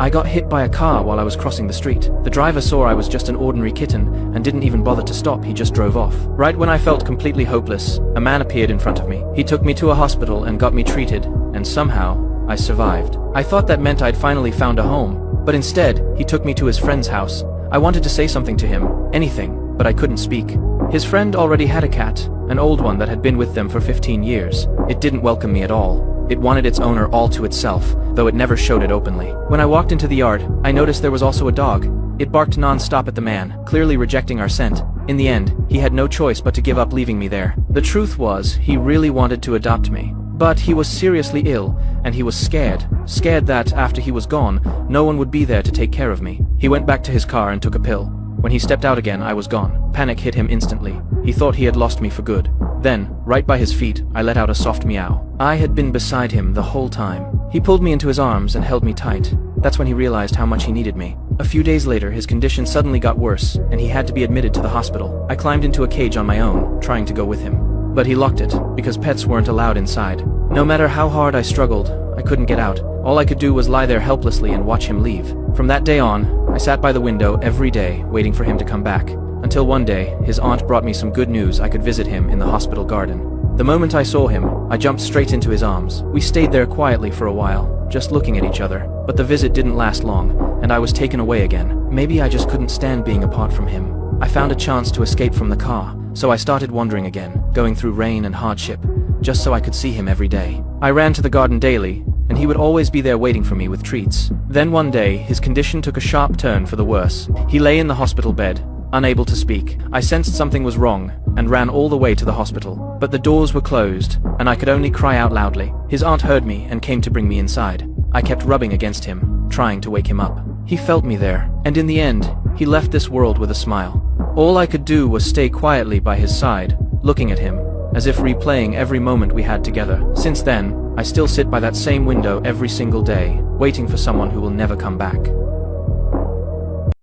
I got hit by a car while I was crossing the street. The driver saw I was just an ordinary kitten and didn't even bother to stop, he just drove off. Right when I felt completely hopeless, a man appeared in front of me. He took me to a hospital and got me treated, and somehow, I survived. I thought that meant I'd finally found a home, but instead, he took me to his friend's house. I wanted to say something to him, anything, but I couldn't speak. His friend already had a cat, an old one that had been with them for 15 years. It didn't welcome me at all. It wanted its owner all to itself, though it never showed it openly. When I walked into the yard, I noticed there was also a dog. It barked non-stop at the man, clearly rejecting our scent. In the end, he had no choice but to give up leaving me there. The truth was, he really wanted to adopt me. But he was seriously ill, and he was scared. Scared that, after he was gone, no one would be there to take care of me. He went back to his car and took a pill. When he stepped out again, I was gone. Panic hit him instantly. He thought he had lost me for good. Then, right by his feet, I let out a soft meow. I had been beside him the whole time. He pulled me into his arms and held me tight. That's when he realized how much he needed me. A few days later, his condition suddenly got worse, and he had to be admitted to the hospital. I climbed into a cage on my own, trying to go with him. But he locked it, because pets weren't allowed inside. No matter how hard I struggled, I couldn't get out. All I could do was lie there helplessly and watch him leave. From that day on, I sat by the window every day, waiting for him to come back. Until one day, his aunt brought me some good news I could visit him in the hospital garden. The moment I saw him, I jumped straight into his arms. We stayed there quietly for a while, just looking at each other. But the visit didn't last long, and I was taken away again. Maybe I just couldn't stand being apart from him. I found a chance to escape from the car, so I started wandering again, going through rain and hardship, just so I could see him every day. I ran to the garden daily, and he would always be there waiting for me with treats. Then one day, his condition took a sharp turn for the worse. He lay in the hospital bed, unable to speak. I sensed something was wrong, and ran all the way to the hospital. But the doors were closed, and I could only cry out loudly. His aunt heard me and came to bring me inside. I kept rubbing against him, trying to wake him up. He felt me there, and in the end, he left this world with a smile. All I could do was stay quietly by his side, looking at him, as if replaying every moment we had together. Since then, I still sit by that same window every single day, waiting for someone who will never come back.